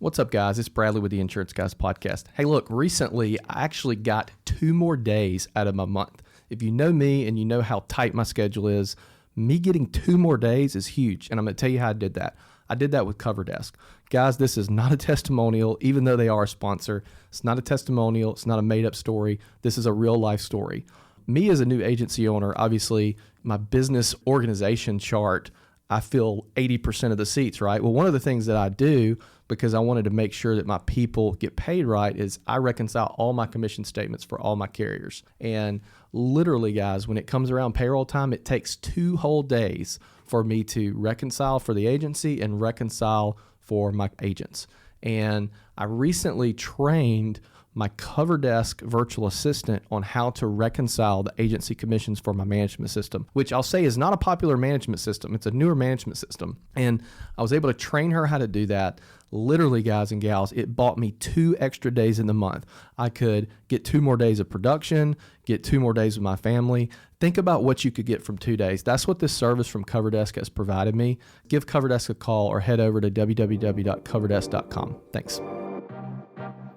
What's up, guys? It's Bradley with the Insurance Guys podcast. Hey, look, recently I actually got 2 more days out of my month. If you know me and you know how tight my schedule is, me getting 2 more days is huge. And I'm going to tell you how I did that. I did that with CoverDesk. Guys, this is not a testimonial, even though they are a sponsor. It's not a testimonial. It's not a made-up story. This is a real-life story. Me as a new agency owner, obviously, my business organization chart, I fill 80% of the seats, right? Well, one of the things that I do, because I wanted to make sure that my people get paid right, is I reconcile all my commission statements for all my carriers. And literally, guys, when it comes around payroll time, it takes 2 whole days for me to reconcile for the agency and reconcile for my agents. And I recently trained my CoverDesk virtual assistant on how to reconcile the agency commissions for my management system, which I'll say is not a popular management system. It's a newer management system. And I was able to train her how to do that. Literally, guys and gals, it bought me 2 extra days in the month. I could get 2 more days of production, get 2 more days with my family. Think about what you could get from 2 days. That's what this service from CoverDesk has provided me. Give CoverDesk a call or head over to www.coverdesk.com. Thanks.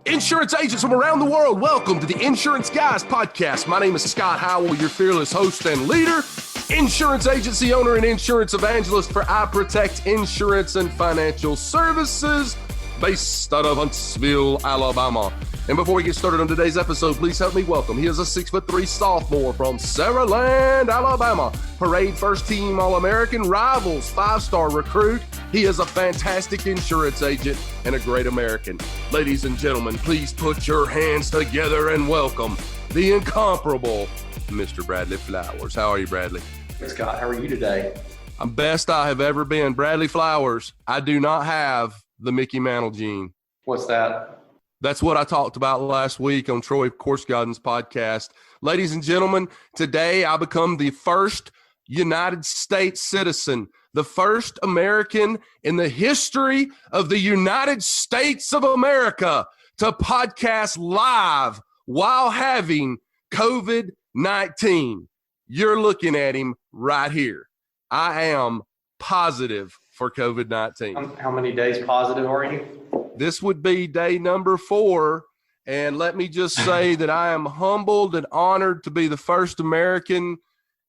Insurance agents from around the world, welcome to the Insurance Guys podcast. My name is Scott Howell, your fearless host and leader, insurance agency owner and insurance evangelist for I Protect Insurance and Financial Services, based out of Huntsville, Alabama. And before we get started on today's episode, please help me welcome. He is a 6'3" sophomore from Saraland, Alabama. Parade first team All-American, Rivals 5-star recruit. He is a fantastic insurance agent and a great American. Ladies and gentlemen, please put your hands together and welcome the incomparable Mr. Bradley Flowers. How are you, Bradley? Hey, Scott. How are you today? I'm best I have ever been. Bradley Flowers, I do not have the Mickey Mantle gene. What's that? That's what I talked about last week on Troy Coursegarden's podcast. Ladies and gentlemen, today I become the first United States citizen, the first American in the history of the United States of America to podcast live while having COVID-19. You're looking at him right here. I am positive for COVID-19. How many days positive are you? This would be day number 4. And let me just say that I am humbled and honored to be the first American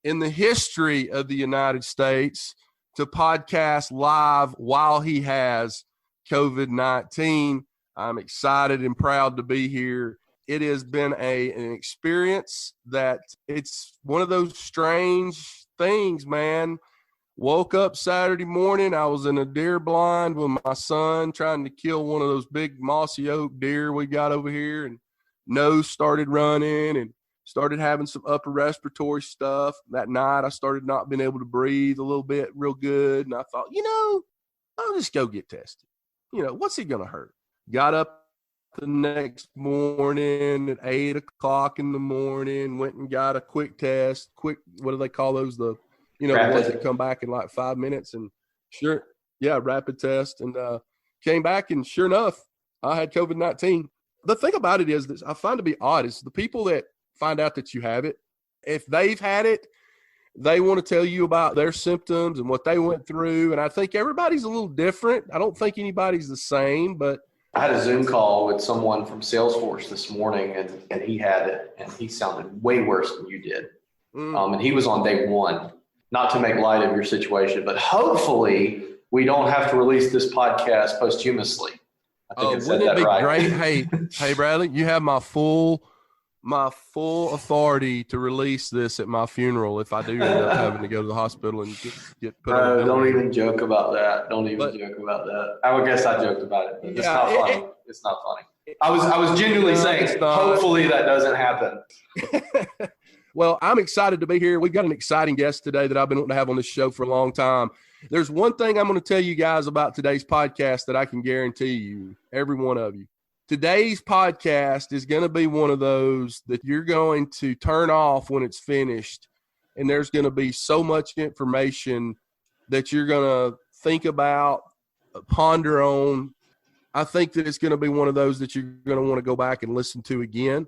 in the history of the United States to podcast live while he has COVID-19. I'm excited and proud to be here. It has been an experience that it's one of those strange things, man. Woke up Saturday morning. I was in a deer blind with my son trying to kill one of those big mossy oak deer we got over here, and nose started running and started having some upper respiratory stuff. That night I started not being able to breathe a little bit real good, and I thought, I'll just go get tested. What's it going to hurt? Got up the next morning at 8 o'clock in the morning, went and got a quick test. What do they call those? The ones that come back in like 5 minutes, and rapid test, and came back, and sure enough, I had COVID-19. The thing about it is that I find to be odd is the people that find out that you have it, if they've had it, they want to tell you about their symptoms and what they went through. And I think everybody's a little different. I don't think anybody's the same, but I had a Zoom call with someone from Salesforce this morning, and he had it, and he sounded way worse than you did. And he was on day 1. Not to make light of your situation, but hopefully we don't have to release this podcast posthumously. I think I said that right. Wouldn't it be great? Hey, Bradley, you have my full authority to release this at my funeral if I do end up having to go to the hospital and get put on. Don't even joke about that. Joke about that. I guess I joked about it, but it's not funny. It's not funny. I was genuinely saying, hopefully that doesn't happen. Well, I'm excited to be here. We've got an exciting guest today that I've been wanting to have on this show for a long time. There's one thing I'm going to tell you guys about today's podcast that I can guarantee you, every one of you. Today's podcast is going to be one of those that you're going to turn off when it's finished, and there's going to be so much information that you're going to think about, ponder on. I think that it's going to be one of those that you're going to want to go back and listen to again.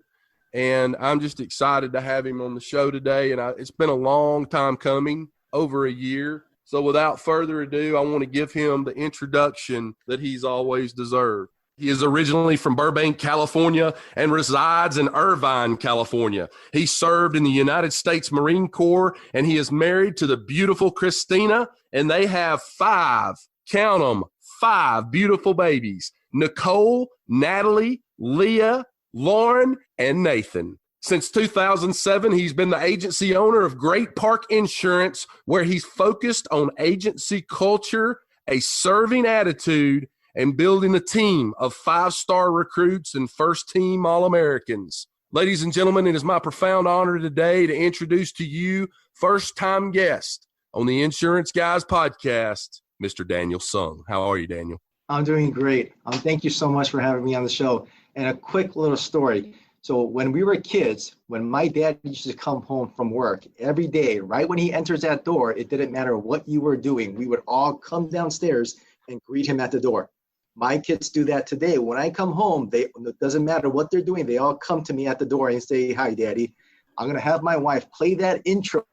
And I'm just excited to have him on the show today. And it's been a long time coming, over a year. So without further ado, I want to give him the introduction that he's always deserved. He is originally from Burbank, California, and resides in Irvine, California. He served in the United States Marine Corps, and he is married to the beautiful Christina, and they have 5, count them, 5 beautiful babies: Nicole, Natalie, Leah, Lauren, and Nathan. Since 2007, he's been the agency owner of Great Park Insurance, where he's focused on agency culture, a serving attitude, and building a team of 5-star recruits and first-team All-Americans. Ladies and gentlemen, it is my profound honor today to introduce to you first-time guest on the Insurance Guys podcast, Mr. Daniel Seong. How are you, Daniel? I'm doing great. Thank you so much for having me on the show. And a quick little story. So when we were kids, when my dad used to come home from work every day, right when he enters that door, it didn't matter what you were doing. We would all come downstairs and greet him at the door. My kids do that today. When I come home, it doesn't matter what they're doing. They all come to me at the door and say, "Hi, Daddy." I'm going to have my wife play that intro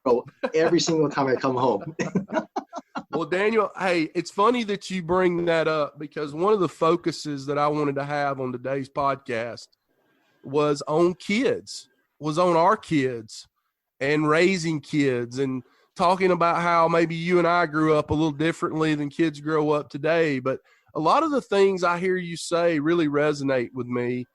every single time I come home. Well, Daniel, hey, it's funny that you bring that up, because one of the focuses that I wanted to have on today's podcast was on kids, was on our kids and raising kids, and talking about how maybe you and I grew up a little differently than kids grow up today. But a lot of the things I hear you say really resonate with me,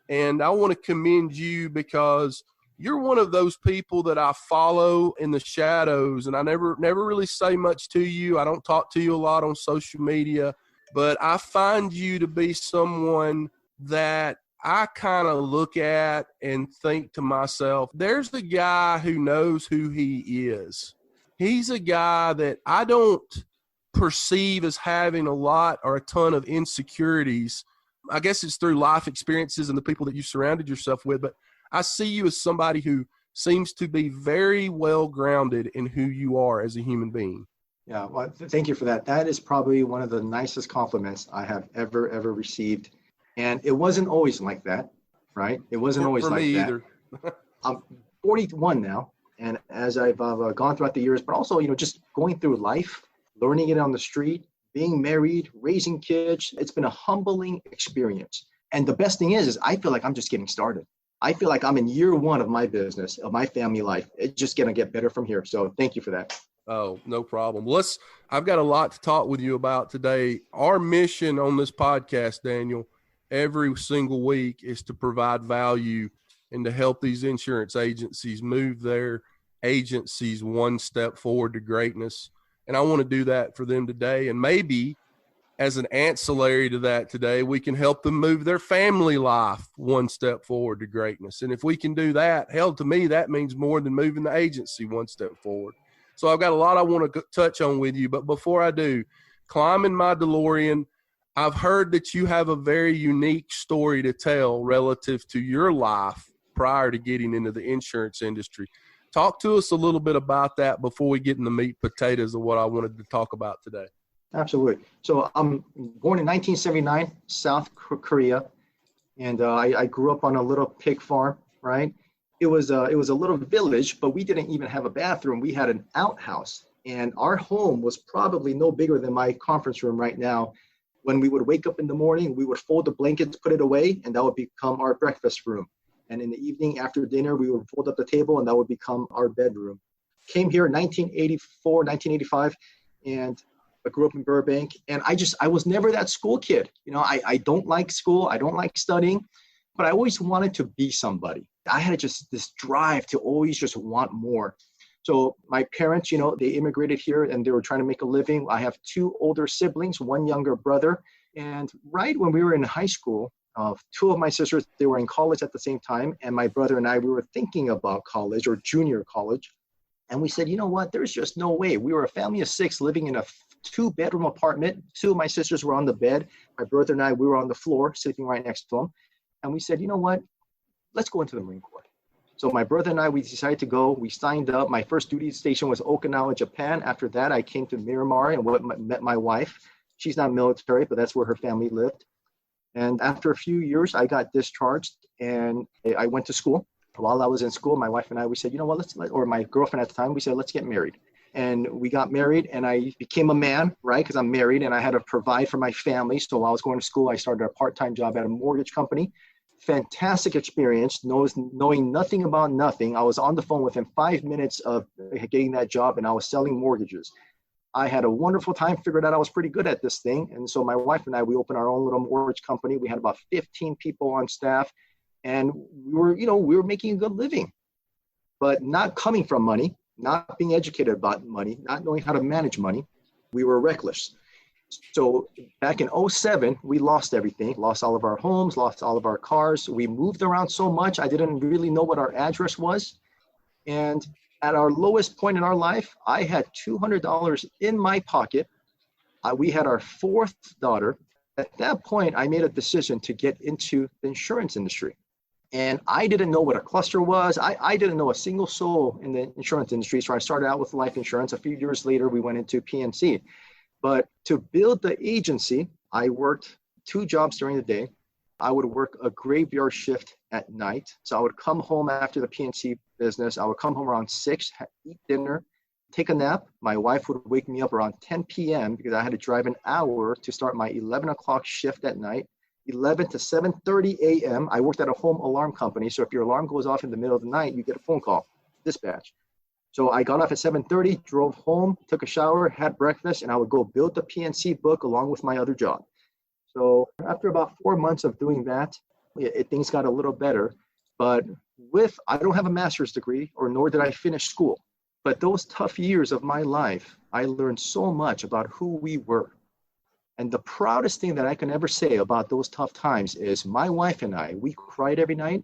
and I want to commend you because you're one of those people that I follow in the shadows, and I never really say much to you. I don't talk to you a lot on social media, but I find you to be someone that I kind of look at and think to myself, there's the guy who knows who he is. He's a guy that I don't perceive as having a lot or a ton of insecurities. I guess it's through life experiences and the people that you surrounded yourself with, but I see you as somebody who seems to be very well grounded in who you are as a human being. Yeah, well, thank you for that. That is probably one of the nicest compliments I have ever received. And it wasn't always like that, right? It wasn't always like that. For me either. I'm 41 now, and as I've gone throughout the years, but also, just going through life, learning it on the street, being married, raising kids, it's been a humbling experience. And the best thing is I feel like I'm just getting started. I feel like I'm in year 1 of my business, of my family life. It's just going to get better from here. So thank you for that. Oh, no problem. I've got a lot to talk with you about today. Our mission on this podcast, Daniel, every single week is to provide value and to help these insurance agencies move their agencies one step forward to greatness. And I want to do that for them today. And maybe as an ancillary to that today, we can help them move their family life one step forward to greatness. And if we can do that, hell, to me, that means more than moving the agency one step forward. So I've got a lot I want to touch on with you. But before I do, climbing my DeLorean, I've heard that you have a very unique story to tell relative to your life prior to getting into the insurance industry. Talk to us a little bit about that before we get in the meat and potatoes of what I wanted to talk about today. Absolutely. So I'm born in 1979, South Korea, and I grew up on a little pig farm, right? It was a little village, but we didn't even have a bathroom. We had an outhouse, and our home was probably no bigger than my conference room right now. When we would wake up in the morning, we would fold the blankets, put it away, and that would become our breakfast room. And in the evening after dinner, we would fold up the table, and that would become our bedroom. Came here in 1984, 1985, and I grew up in Burbank. And I was never that school kid. I don't like school. I don't like studying, but I always wanted to be somebody. I had just this drive to always just want more. So my parents, they immigrated here and they were trying to make a living. I have 2 older siblings, 1 younger brother. And right when we were in high school, 2 of my sisters, they were in college at the same time. And my brother and I, we were thinking about college or junior college. And we said, you know what, there's just no way. We were a family of 6 living in a 2-bedroom apartment. 2 of my sisters were on the bed. My brother and I, we were on the floor, sleeping right next to them. And we said, you know what, let's go into the Marine Corps. So my brother and I, we decided to go. We signed up. My first duty station was Okinawa, Japan. After that, I came to Miramar and met my wife. She's not military, but that's where her family lived. And after a few years, I got discharged and I went to school. While I was in school, my wife and I, we said, you know what, or my girlfriend at the time, we said, let's get married. and we got married, and I became a man, right? Because I'm married and I had to provide for my family. So while I was going to school, I started a part-time job at a mortgage company. Fantastic experience, knowing nothing about nothing. I was on the phone within 5 minutes of getting that job, and I was selling mortgages. I had a wonderful time, figured out I was pretty good at this thing. And so my wife and I, we opened our own little mortgage company. We had about 15 people on staff, and we were making a good living, but not coming from money, not being educated about money, not knowing how to manage money. We were reckless. So back in 2007, we lost everything, lost all of our homes, lost all of our cars. We moved around so much, I didn't really know what our address was. And at our lowest point in our life, I had $200 in my pocket. We had our fourth daughter. At that point, I made a decision to get into the insurance industry. And I didn't know what a cluster was. I didn't know a single soul in the insurance industry. So I started out with life insurance. A few years later, we went into PNC. But to build the agency, I worked 2 jobs during the day. I would work a graveyard shift at night. So I would come home after the PNC business. I would come home around 6, eat dinner, take a nap. My wife would wake me up around 10 p.m. because I had to drive an hour to start my 11 o'clock shift at night. 11 to 7:30 a.m. I worked at a home alarm company. So if your alarm goes off in the middle of the night, you get a phone call, dispatch. So I got off at 7:30, drove home, took a shower, had breakfast, and I would go build the PNC book along with my other job. So after about 4 months of doing that, things got a little better. But I don't have a master's degree, nor did I finish school. But those tough years of my life, I learned so much about who we were. And the proudest thing that I can ever say about those tough times is my wife and I, we cried every night.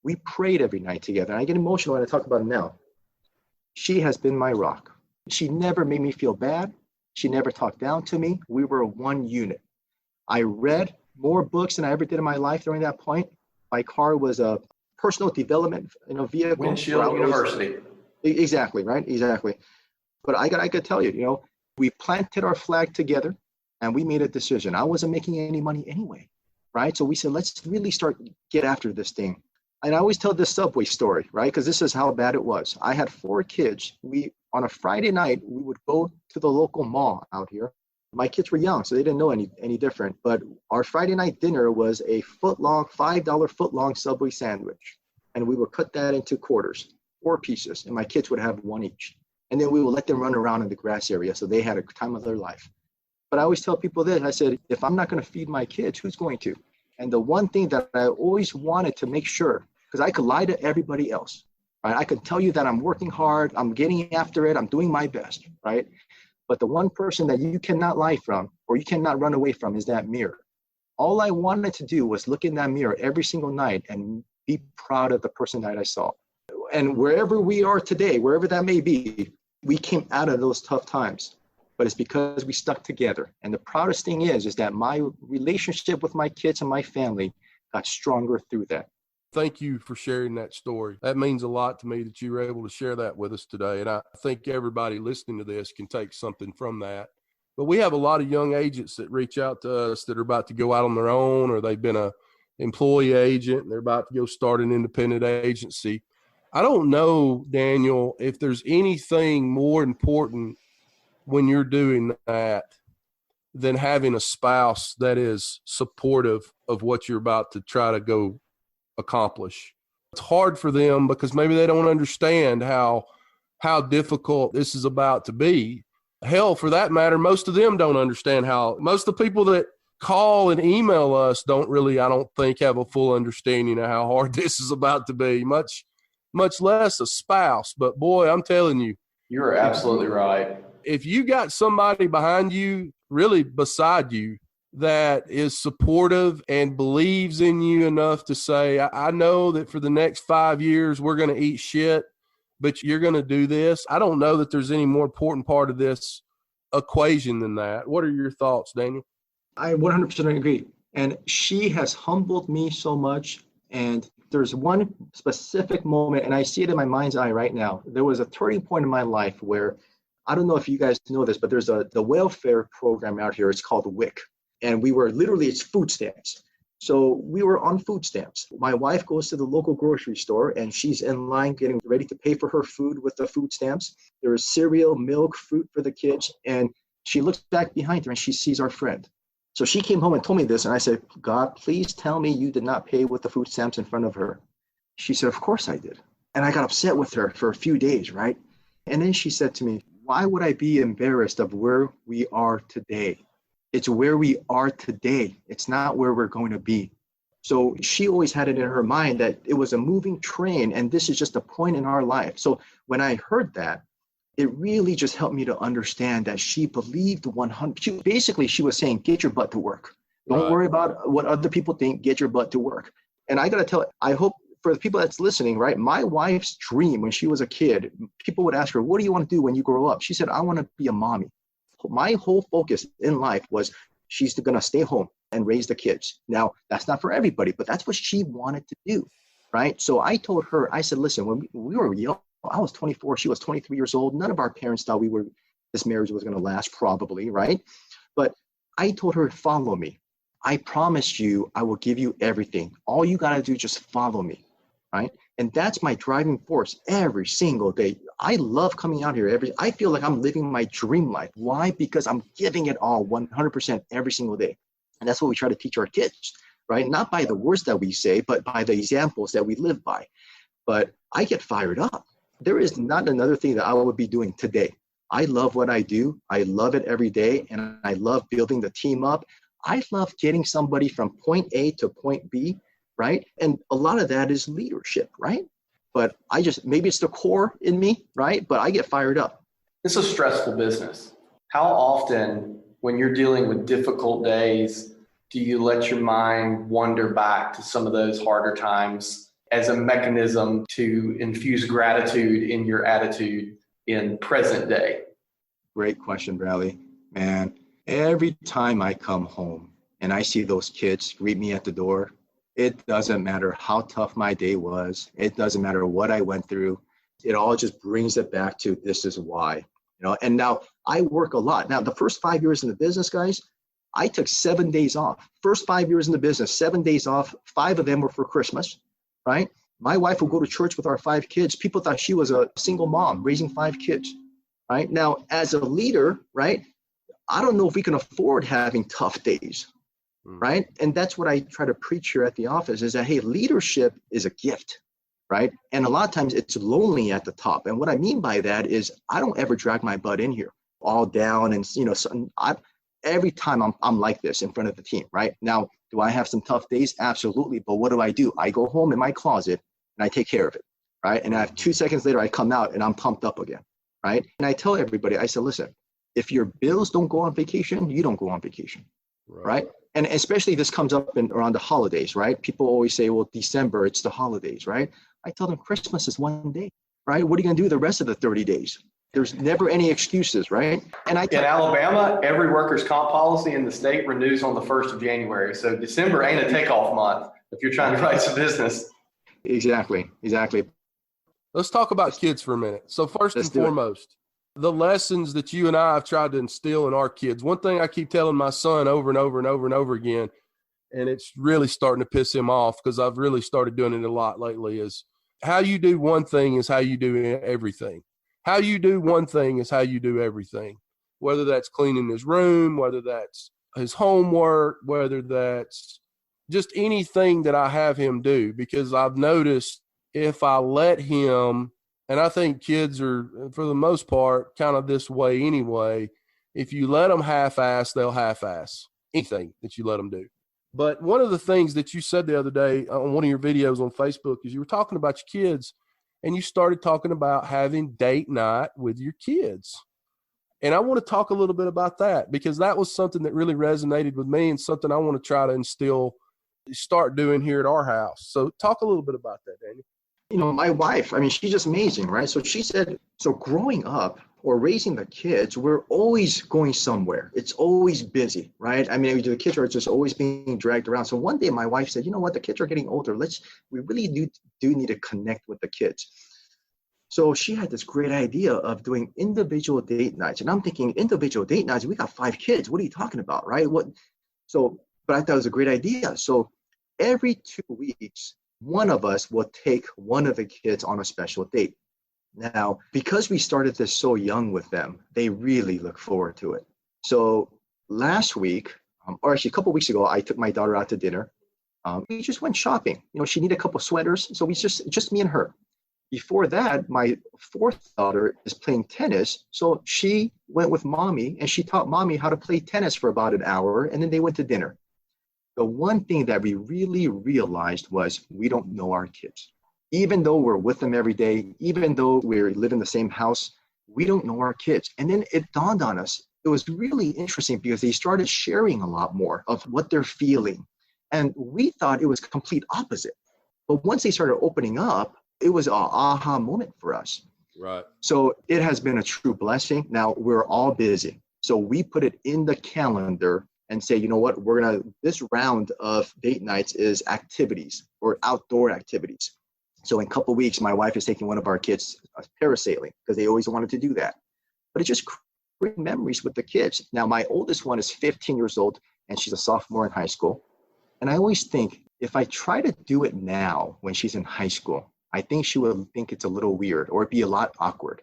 We prayed every night together. And I get emotional when I talk about it now. She has been my rock. She never made me feel bad. She never talked down to me. We were one unit. I read more books than I ever did in my life during that point. My car was a personal development vehicle. Windshield University. Exactly, right? Exactly. But I could tell you, we planted our flag together and we made a decision. I wasn't making any money anyway, right? So we said, let's really get after this thing. And I always tell this Subway story, right? Because this is how bad it was. I had 4 kids. On a Friday night, we would go to the local mall out here. My kids were young, so they didn't know any different. But our Friday night dinner was a $5 foot-long Subway sandwich. And we would cut that into quarters, 4 pieces, and my kids would have 1 each. And then we would let them run around in the grass area so they had a time of their life. But I always tell people this, I said, if I'm not going to feed my kids, who's going to? And the one thing that I always wanted to make sure, because I could lie to everybody else, right? I could tell you that I'm working hard, I'm getting after it, I'm doing my best, right? But the one person that you cannot lie from or you cannot run away from is that mirror. All I wanted to do was look in that mirror every single night and be proud of the person that I saw. And wherever we are today, wherever that may be, we came out of those tough times. But it's because we stuck together. And the proudest thing is that my relationship with my kids and my family got stronger through that. Thank you for sharing that story. That means a lot to me that you were able to share that with us today. And I think everybody listening to this can take something from that. But we have a lot of young agents that reach out to us that are about to go out on their own, or they've been an employee agent and they're about to go start an independent agency. I don't know, Daniel, if there's anything more important when you're doing that than having a spouse that is supportive of what you're about to try to go accomplish. It's hard for them because maybe they don't understand how difficult this is about to be. Hell, for that matter, most of them don't understand most of the people that call and email us don't really, I don't think, have a full understanding of how hard this is about to be, much less a spouse. But boy, I'm telling you. You're absolutely right. If you got somebody behind you, really beside you, that is supportive and believes in you enough to say, I know that for the next 5 years, we're going to eat shit, but you're going to do this. I don't know that there's any more important part of this equation than that. What are your thoughts, Daniel? I 100% agree. And she has humbled me so much. And there's one specific moment, and I see it in my mind's eye right now. There was a turning point in my life where, I don't know if you guys know this, but there's the welfare program out here. It's called WIC. And we were literally, it's food stamps. So we were on food stamps. My wife goes to the local grocery store and she's in line getting ready to pay for her food with the food stamps. There is cereal, milk, fruit for the kids. And she looks back behind her and she sees our friend. So she came home and told me this. And I said, God, please tell me you did not pay with the food stamps in front of her. She said, of course I did. And I got upset with her for a few days, right? And then she said to me, why would I be embarrassed of where we are today? It's where we are today. It's not where we're going to be. So she always had it in her mind that it was a moving train and this is just a point in our life. So when I heard that, it really just helped me to understand that she believed 100. She was saying, get your butt to work. Don't worry about what other people think. Get your butt to work. And I got to tell, I hope for the people that's listening, right? My wife's dream when she was a kid, people would ask her, what do you want to do when you grow up? She said, I want to be a mommy. My whole focus in life was she's going to stay home and raise the kids. Now, that's not for everybody, but that's what she wanted to do, right? So I told her, I said, listen, when we were young, I was 24, she was 23 years old. None of our parents thought this marriage was going to last, probably, right? But I told her, follow me. I promised you I will give you everything. All you got to do is just follow me, right? And that's my driving force every single day. I love coming out here. I feel like I'm living my dream life. Why? Because I'm giving it all 100% every single day. And that's what we try to teach our kids, right? Not by the words that we say, but by the examples that we live by. But I get fired up. There is not another thing that I would be doing today. I love what I do. I love it every day. And I love building the team up. I love getting somebody from point A to point B, right? And a lot of that is leadership, right? But maybe it's the core in me, right? But I get fired up. It's a stressful business. How often, when you're dealing with difficult days, do you let your mind wander back to some of those harder times as a mechanism to infuse gratitude in your attitude in present day? Great question, Bradley. Man, every time I come home and I see those kids greet me at the door, it doesn't matter how tough my day was. It doesn't matter what I went through. It all just brings it back to this is why, and now I work a lot. Now, the first 5 years in the business, guys, I took 7 days off. First 5 years in the business, 7 days off. 5 of them were for Christmas, right? My wife would go to church with our 5 kids. People thought she was a single mom raising 5 kids, right? Now, as a leader, right, I don't know if we can afford having tough days. Right. And that's what I try to preach here at the office is that, hey, leadership is a gift. Right. And a lot of times it's lonely at the top. And what I mean by that is I don't ever drag my butt in here all down. And, every time I'm like this in front of the team. Right now, do I have some tough days? Absolutely. But what do? I go home in my closet and I take care of it. Right. And I have 2 seconds later, I come out and I'm pumped up again. Right. And I tell everybody, I said, listen, if your bills don't go on vacation, you don't go on vacation. Right. And especially this comes up around the holidays, right? People always say, well, December, it's the holidays, right? I tell them Christmas is 1 day, right? What are you going to do the rest of the 30 days? There's never any excuses, right? And in Alabama, every workers' comp policy in the state renews on the 1st of January. So December ain't a takeoff month if you're trying to write some business. Exactly. Let's talk about kids for a minute. So first and foremost, the lessons that you and I have tried to instill in our kids. One thing I keep telling my son over and over and over and over again, and it's really starting to piss him off because I've really started doing it a lot lately, is how you do one thing is how you do everything. How you do one thing is how you do everything, whether that's cleaning his room, whether that's his homework, whether that's just anything that I have him do, because I've noticed if I let him, and I think kids are, for the most part, kind of this way anyway. If you let them half-ass, they'll half-ass anything that you let them do. But one of the things that you said the other day on one of your videos on Facebook is you were talking about your kids, and you started talking about having date night with your kids. And I want to talk a little bit about that because that was something that really resonated with me and something I want to try to start doing here at our house. So talk a little bit about that, Daniel. My wife, she's just amazing, right? So she said, so growing up or raising the kids, we're always going somewhere. It's always busy, right? The kids are just always being dragged around. So one day my wife said, you know what, the kids are getting older. We really do need to connect with the kids. So she had this great idea of doing individual date nights. And I'm thinking, individual date nights, we got 5 kids. What are you talking about, right? But I thought it was a great idea. So every 2 weeks, one of us will take one of the kids on a special date. Now, because we started this so young with them, they really look forward to it. So last week, or actually a couple of weeks ago, I took my daughter out to dinner. We just went shopping. She needed a couple of sweaters, so we just me and her. Before that, my fourth daughter is playing tennis, so she went with mommy and she taught mommy how to play tennis for about an hour, and then they went to dinner. The one thing that we really realized was we don't know our kids. Even though we're with them every day, even though we live in the same house, we don't know our kids. And then it dawned on us. It was really interesting because they started sharing a lot more of what they're feeling. And we thought it was complete opposite. But once they started opening up, it was an aha moment for us. Right. So it has been a true blessing. Now we're all busy. So we put it in the calendar and say, you know what, this round of date nights is activities or outdoor activities. So in a couple of weeks, my wife is taking one of our kids parasailing because they always wanted to do that. But it just creates memories with the kids. Now, my oldest one is 15 years old and she's a sophomore in high school. And I always think if I try to do it now when she's in high school, I think she would think it's a little weird or it'd be a lot awkward.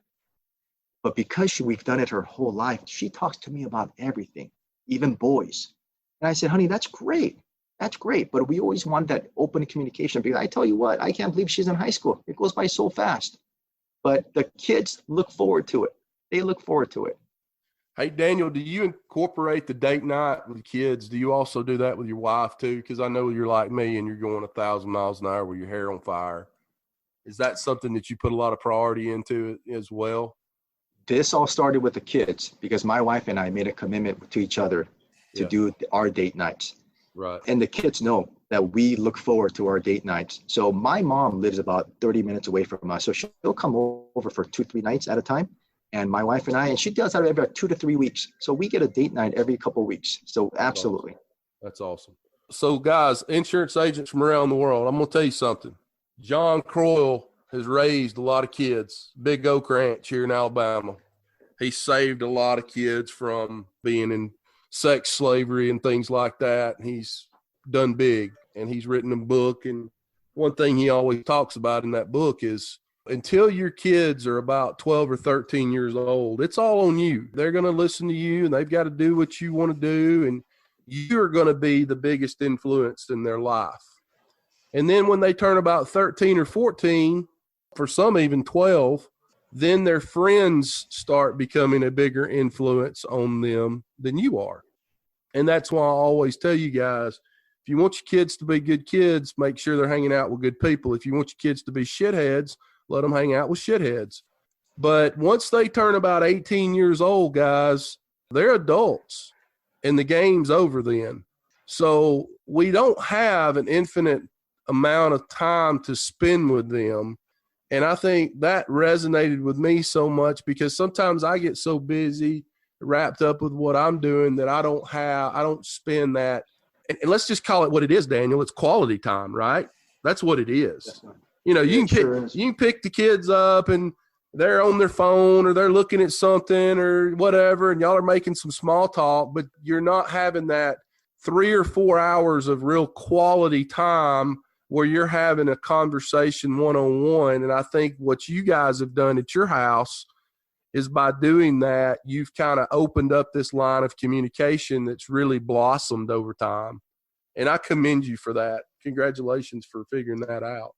But because we've done it her whole life, she talks to me about everything, even boys. And I said, honey, that's great. That's great. But we always want that open communication because I tell you what, I can't believe she's in high school. It goes by so fast. But the kids look forward to it. They look forward to it. Hey, Daniel, do you incorporate the date night with kids? Do you also do that with your wife too? Because I know you're like me and you're going 1,000 miles an hour with your hair on fire. Is that something that you put a lot of priority into as well? This all started with the kids because my wife and I made a commitment to each other to do our date nights. Right. And the kids know that we look forward to our date nights. So my mom lives about 30 minutes away from us. So she'll come over for 2-3 nights at a time. And my wife and I, and she does that every 2 to 3 weeks. So we get a date night every couple of weeks. So absolutely. That's awesome. So guys, insurance agents from around the world, I'm going to tell you something. John Croyle has raised a lot of kids, Big Oak Ranch here in Alabama. He saved a lot of kids from being in sex slavery and things like that. He's done big and he's written a book. And one thing he always talks about in that book is until your kids are about 12 or 13 years old, it's all on you. They're going to listen to you and they've got to do what you want to do. And you're going to be the biggest influence in their life. And then when they turn about 13 or 14, for some even 12, then their friends start becoming a bigger influence on them than you are. And that's why I always tell you guys, if you want your kids to be good kids, make sure they're hanging out with good people. If you want your kids to be shitheads, let them hang out with shitheads. But once they turn about 18 years old, guys, they're adults and the game's over then. So we don't have an infinite amount of time to spend with them. And I think that resonated with me so much because sometimes I get so busy, wrapped up with what I'm doing that I don't spend that. And let's just call it what it is, Daniel. It's quality time, right? That's what it is. You know, you can pick the kids up and they're on their phone or they're looking at something or whatever, and y'all are making some small talk, but you're not having that 3 or 4 hours of real quality time where you're having a conversation one-on-one. And I think what you guys have done at your house is by doing that, you've kind of opened up this line of communication that's really blossomed over time. And I commend you for that. Congratulations for figuring that out.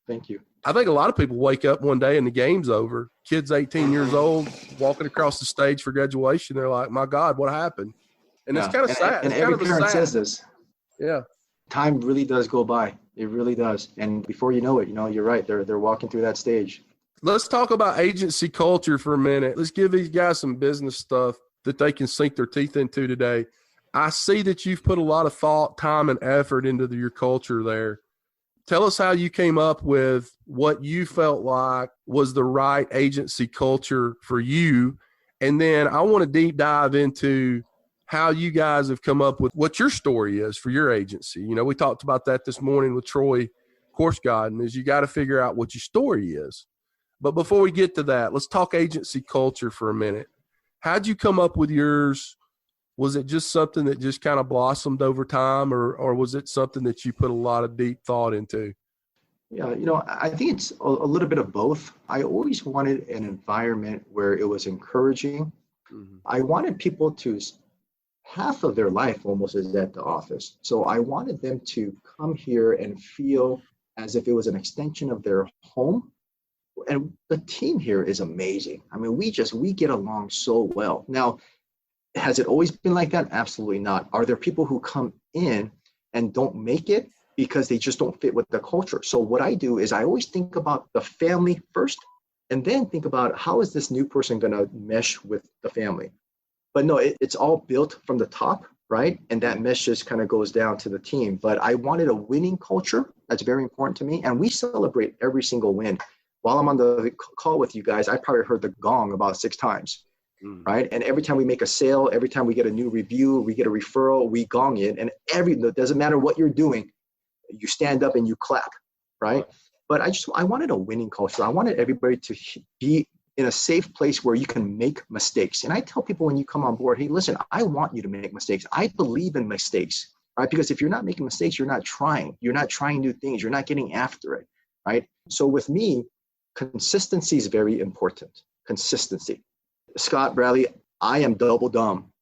Thank you. I think a lot of people wake up one day and the game's over. Kids 18 years old, walking across the stage for graduation. They're like, my God, what happened? And it's kind of sad. And every parent says this. Yeah. Time really does go by. It really does. And before you know it, you're right. They're walking through that stage. Let's talk about agency culture for a minute. Let's give these guys some business stuff that they can sink their teeth into today. I see that you've put a lot of thought, time, and effort into your culture there. Tell us how you came up with what you felt like was the right agency culture for you. And then I want to deep dive into how you guys have come up with what your story is for your agency. We talked about that this morning with Troy Korsgaden, is you got to figure out what your story is. But before we get to that, let's talk agency culture for a minute. How'd you come up with yours? Was it just something that just kind of blossomed over time, or was it something that you put a lot of deep thought into? Yeah, I think it's a little bit of both. I always wanted an environment where it was encouraging. Mm-hmm. I wanted people to, half of their life almost is at the office. So I wanted them to come here and feel as if it was an extension of their home. And the team here is amazing. I mean, we get along so well. Now, has it always been like that? Absolutely not. Are there people who come in and don't make it because they just don't fit with the culture? So what I do is I always think about the family first, and then think about how is this new person going to mesh with the family. But no, it's all built from the top, right? And that mesh just kind of goes down to the team. But I wanted a winning culture. That's very important to me. And we celebrate every single win. While I'm on the call with you guys, I probably heard the gong about 6 times. Right. And every time we make a sale, every time we get a new review, we get a referral, we gong it. And it doesn't matter what you're doing, you stand up and you clap. Right. But I wanted a winning culture. I wanted everybody to be in a safe place where you can make mistakes. And I tell people when you come on board, hey, listen, I want you to make mistakes. I believe in mistakes. Right. Because if you're not making mistakes, you're not trying new things. You're not getting after it. Right. So with me, consistency is very important. Consistency. Scott, Bradley, I am double dumb,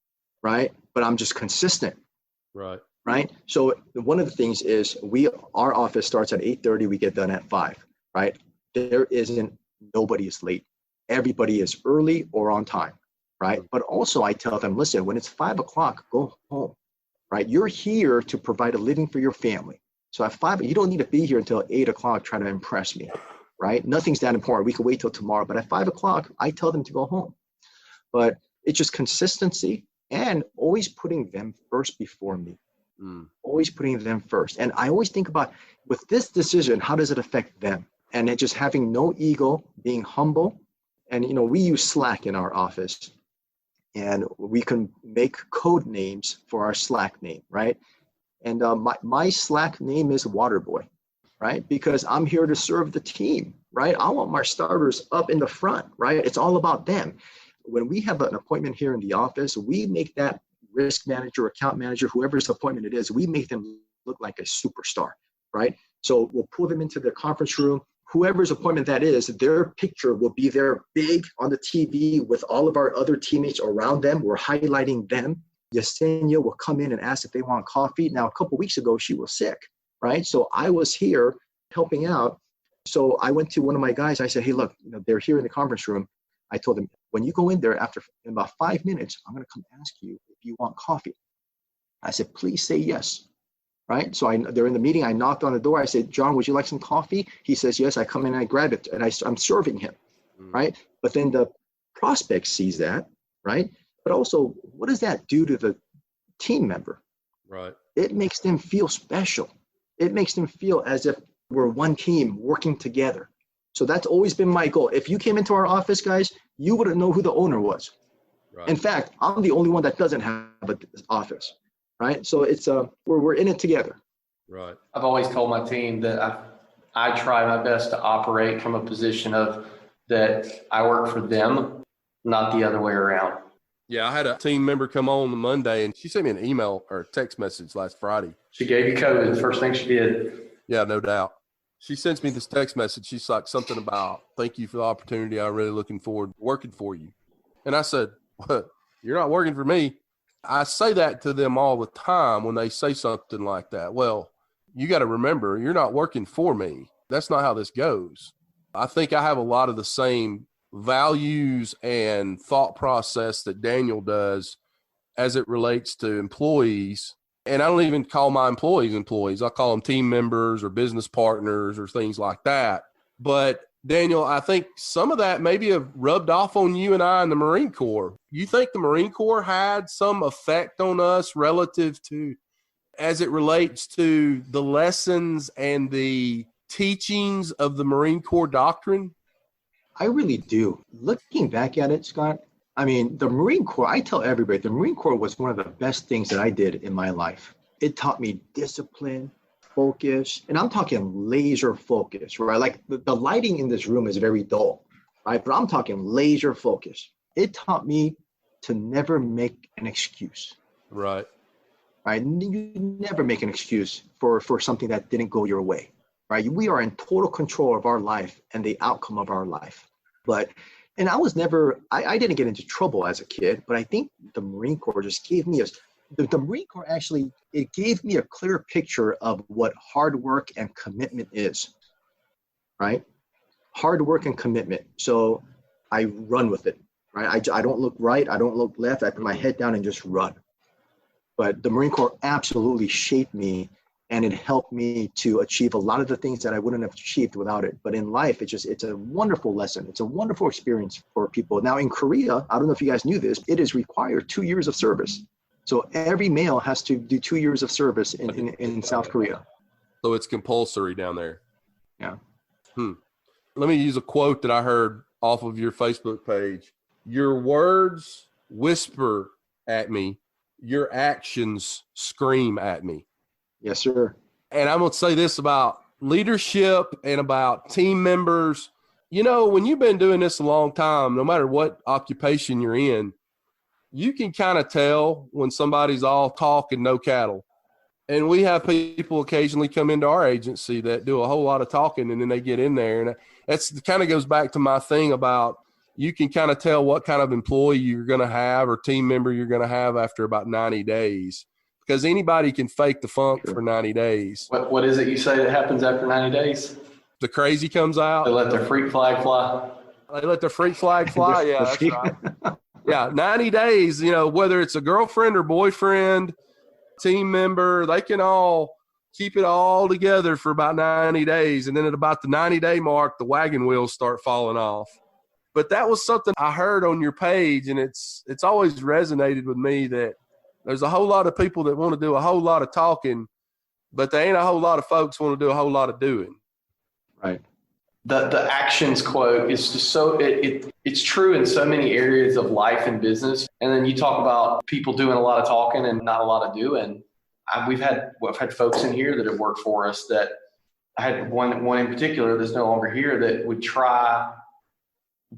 right? But I'm just consistent. Right. Right. So one of the things is our office starts at 8:30, we get done at 5, right? Nobody is late. Everybody is early or on time, right? But also I tell them, listen, when it's 5 o'clock, go home, right? You're here to provide a living for your family. So at 5, you don't need to be here until 8 o'clock trying to impress me, right? Nothing's that important. We can wait till tomorrow. But at 5 o'clock, I tell them to go home. But it's just consistency and always putting them first before me. Always putting them first. And I always think about, with this decision, how does it affect them? And it just having no ego, being humble. And, we use Slack in our office. And we can make code names for our Slack name, right? And my Slack name is Waterboy, right? Because I'm here to serve the team, right? I want my starters up in the front, right? It's all about them. When we have an appointment here in the office, we make that risk manager, account manager, whoever's appointment it is, we make them look like a superstar, right? So we'll pull them into the conference room. Whoever's appointment that is, their picture will be there big on the TV with all of our other teammates around them. We're highlighting them. Yesenia will come in and ask if they want coffee. Now, a couple of weeks ago, she was sick, right? So I was here helping out. So I went to one of my guys. I said, hey, look, they're here in the conference room. I told them, when you go in there in about 5 minutes, I'm going to come ask you if you want coffee. I said, please say yes. Right. So they're in the meeting. I knocked on the door. I said, John, would you like some coffee? He says, yes. I come in and I grab it and I'm serving him. Right. But then the prospect sees that. Right. But also, what does that do to the team member? Right. It makes them feel special. It makes them feel as if we're one team working together. So that's always been my goal. If you came into our office, guys, you wouldn't know who the owner was. Right. In fact, I'm the only one that doesn't have an office, right? So it's we're in it together. Right. I've always told my team that I try my best to operate from a position of that I work for them, not the other way around. Yeah, I had a team member come on Monday, and she sent me an email or a text message last Friday. She gave you COVID, the first thing she did. Yeah, no doubt. She sends me this text message. She's like, something about, thank you for the opportunity. I'm really looking forward to working for you. And I said, what? You're not working for me. I say that to them all the time when they say something like that. Well, you got to remember, you're not working for me. That's not how this goes. I think I have a lot of the same values and thought process that Daniel does as it relates to employees. And I don't even call my employees. I call them team members or business partners or things like that. But Daniel, I think some of that maybe have rubbed off on you and I in the Marine Corps. You think the Marine Corps had some effect on us relative to, as it relates to the lessons and the teachings of the Marine Corps doctrine? I really do. Looking back at it, Scott, I mean, the Marine Corps, I tell everybody, the Marine Corps was one of the best things that I did in my life. It taught me discipline, focus, and I'm talking laser focus, right? Like the lighting in this room is very dull, right? But I'm talking laser focus. It taught me to never make an excuse. Right. Right? You never make an excuse for something that didn't go your way. Right? We are in total control of our life and the outcome of our life. And I was never, I didn't get into trouble as a kid, but I think the Marine Corps just gave me the Marine Corps actually, it gave me a clear picture of what hard work and commitment is, right? Hard work and commitment. So I run with it, right? I don't look right. I don't look left. I put my head down and just run. But the Marine Corps absolutely shaped me, and it helped me to achieve a lot of the things that I wouldn't have achieved without it. But in life, it's a wonderful lesson. It's a wonderful experience for people. Now in Korea, I don't know if you guys knew this, it is required 2 years of service. So every male has to do 2 years of service in South Korea. So it's compulsory down there. Yeah. Let me use a quote that I heard off of your Facebook page. Your words whisper at me. Your actions scream at me. Yes, sir. And I'm going to say this about leadership and about team members. You know, when you've been doing this a long time, no matter what occupation you're in, you can kind of tell when somebody's all talk and no cattle. And we have people occasionally come into our agency that do a whole lot of talking, and then they get in there. And that's kind of goes back to my thing about you can kind of tell what kind of employee you're going to have or team member you're going to have after about 90 days. Because anybody can fake the funk for 90 days. What is it you say that happens after 90 days? The crazy comes out. They let their freak flag fly. They let their freak flag fly. Yeah, that's right. Yeah, 90 days, you know, whether it's a girlfriend or boyfriend, team member, they can all keep it all together for about 90 days. And then at about the 90-day mark, the wagon wheels start falling off. But that was something I heard on your page, and it's always resonated with me that there's a whole lot of people that want to do a whole lot of talking, but there ain't a whole lot of folks want to do a whole lot of doing. Right. The actions quote is just so it's true in so many areas of life and business. And then you talk about people doing a lot of talking and not a lot of doing. I've had folks in here that have worked for us that I had one in particular that's no longer here that would try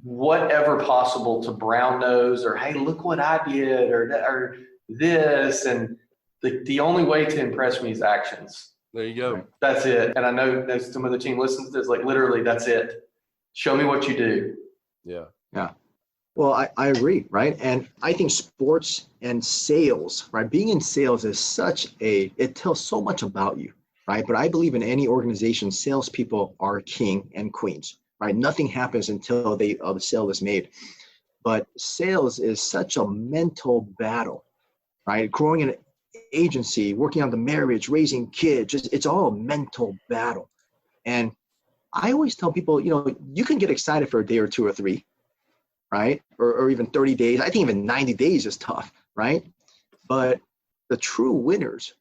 whatever possible to brown nose or, hey, look what I did or this. And the only way to impress me is actions. There you go. That's it. And I know that some of the team listens to this, like literally that's it. Show me what you do. Yeah. Yeah. Well, I agree, right? And I think sports and sales, right? Being in sales is it tells so much about you, right? But I believe in any organization, salespeople are king and queens, right? Nothing happens until the sale is made. But sales is such a mental battle, right? Growing an agency, working on the marriage, raising kids, it's all a mental battle. And I always tell people, you can get excited for a day or two or three, right? Or even 30 days. I think even 90 days is tough, right? But the true winners,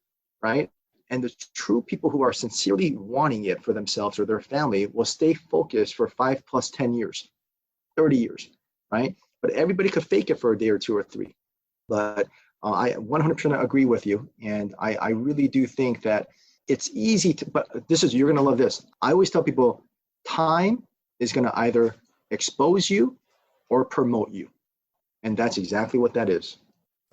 right? And the true people who are sincerely wanting it for themselves or their family will stay focused for 5 plus 10 years, 30 years, right? But everybody could fake it for a day or two or three. But I 100% agree with you. And I really do think that it's easy but you're going to love this. I always tell people time is going to either expose you or promote you. And that's exactly what that is.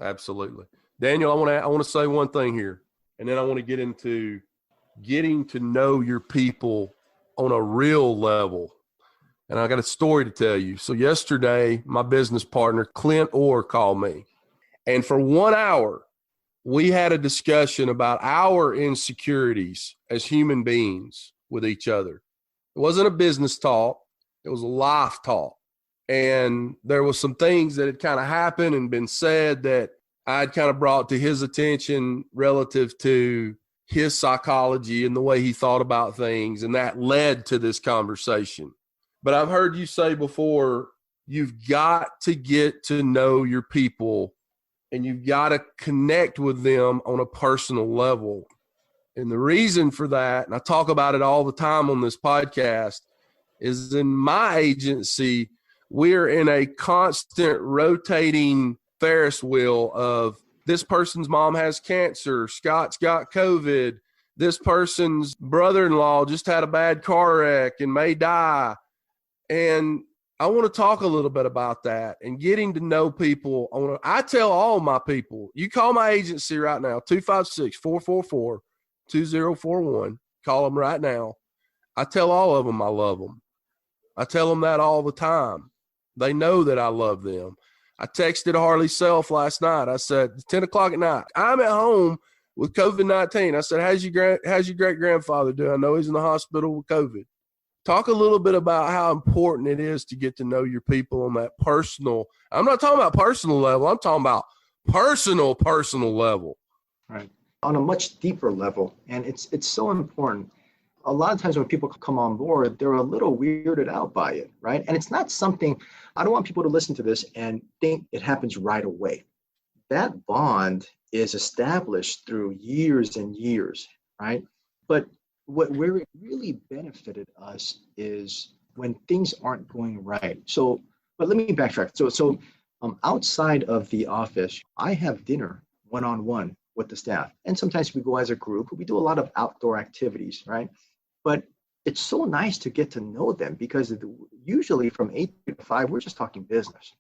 Absolutely. Daniel, I want to say one thing here, and then I want to get into getting to know your people on a real level. And I got a story to tell you. So yesterday, my business partner, Clint Orr, called me. And for 1 hour, we had a discussion about our insecurities as human beings with each other. It wasn't a business talk. It was a life talk. And there was some things that had kind of happened and been said that I'd kind of brought to his attention relative to his psychology and the way he thought about things. And that led to this conversation. But I've heard you say before, you've got to get to know your people and you've got to connect with them on a personal level. And the reason for that, and I talk about it all the time on this podcast, is in my agency, we're in a constant rotating Ferris wheel of this person's mom has cancer, Scott's got COVID, this person's brother-in-law just had a bad car wreck and may die. And I want to talk a little bit about that and getting to know people. I tell all my people, you call my agency right now, 256-444-2041. Call them right now. I tell all of them I love them. I tell them that all the time. They know that I love them. I texted Harley Self last night. I said, 10 o'clock at night, I'm at home with COVID-19. I said, how's your great-grandfather doing? I know he's in the hospital with COVID. Talk a little bit about how important it is to get to know your people on that personal. I'm not talking about personal level. I'm talking about personal level. Right. On a much deeper level. And it's so important. A lot of times when people come on board, they're a little weirded out by it, right? And it's not something, I don't want people to listen to this and think it happens right away. That bond is established through years and years, right? But where it really benefited us is when things aren't going right. So, but let me backtrack. So outside of the office, I have dinner one-on-one with the staff. And sometimes we go as a group. We do a lot of outdoor activities, right? But it's so nice to get to know them because usually from 8 to 5, we're just talking business.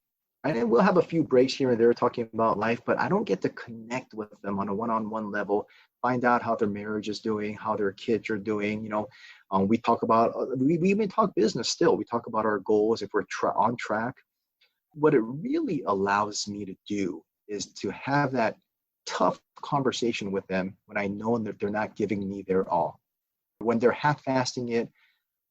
Right? And we'll have a few breaks here and there talking about life, but I don't get to connect with them on a one-on-one level, find out how their marriage is doing, how their kids are doing. We talk about, we even talk business still. We talk about our goals, if we're on track. What it really allows me to do is to have that tough conversation with them when I know that they're not giving me their all. When they're half-fasting it,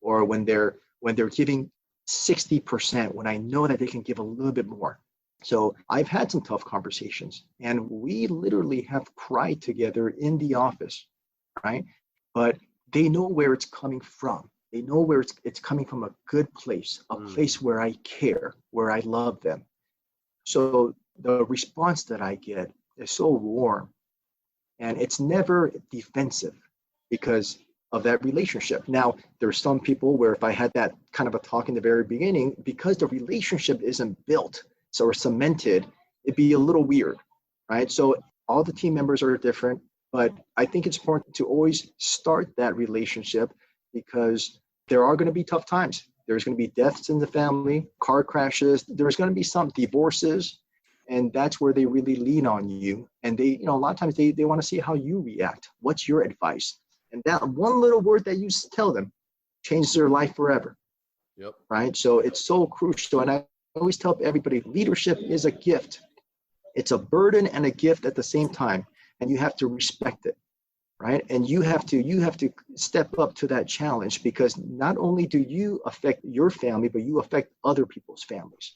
or when they're giving 60%, when I know that they can give a little bit more. So I've had some tough conversations, and we literally have cried together in the office, right? But they know where it's coming from. They know where it's coming from, a good place, a place where I care, where I love them. So the response that I get is so warm, and it's never defensive because of that relationship. Now, there's some people where if I had that kind of a talk in the very beginning, because the relationship isn't built or cemented, it'd be a little weird, right? So all the team members are different, but I think it's important to always start that relationship because there are going to be tough times. There's going to be deaths in the family, car crashes, there's going to be some divorces, and that's where they really lean on you. And they, a lot of times they want to see how you react. What's your advice? And that one little word that you tell them changes their life forever. Yep. Right. So it's so crucial. And I always tell everybody, leadership is a gift. It's a burden and a gift at the same time. And you have to respect it. Right. And you have to step up to that challenge, because not only do you affect your family, but you affect other people's families.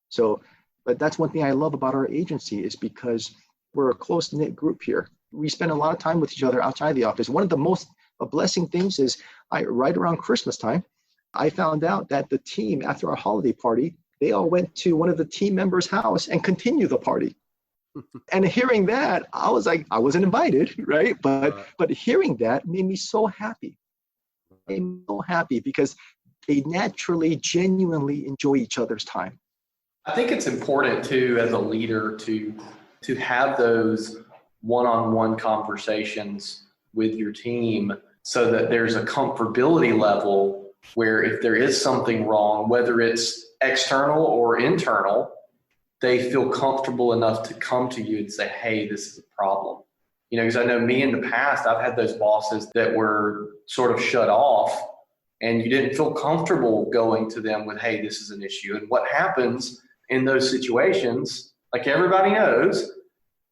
So, but that's one thing I love about our agency is because we're a close-knit group here. We spend a lot of time with each other outside the office. One of the most blessing things is right around Christmas time, I found out that the team, after our holiday party, they all went to one of the team members' house and continued the party. And hearing that, I was like, I wasn't invited, right? But hearing that made me so happy. Made me so happy because they naturally, genuinely enjoy each other's time. I think it's important too, as a leader, to have those one-on-one conversations with your team so that there's a comfortability level where if there is something wrong, whether it's external or internal, they feel comfortable enough to come to you and say, hey, this is a problem. Because I know me in the past, I've had those bosses that were sort of shut off and you didn't feel comfortable going to them with, hey, this is an issue. And what happens in those situations, like everybody knows,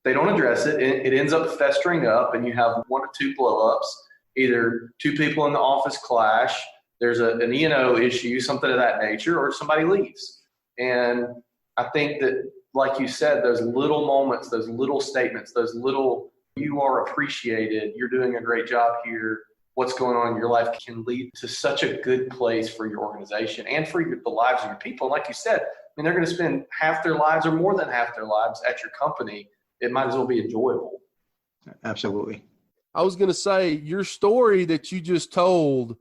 they don't address it. It ends up festering up and you have one or two blow-ups. Either two people in the office clash, there's an E&O issue, something of that nature, or somebody leaves. And I think that, like you said, those little moments, those little statements, those little, you are appreciated, you're doing a great job here, what's going on in your life can lead to such a good place for your organization and for the lives of your people. And like you said, they're going to spend half their lives or more than half their lives at your company. It might as well be enjoyable. Absolutely. I was going to say, your story that you just told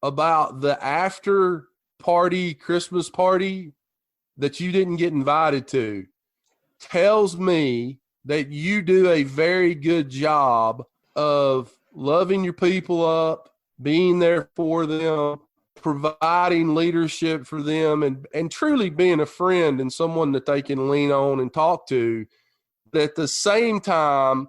about the after party, Christmas party that you didn't get invited to tells me that you do a very good job of loving your people up, being there for them, providing leadership for them and truly being a friend and someone that they can lean on and talk to. But at the same time,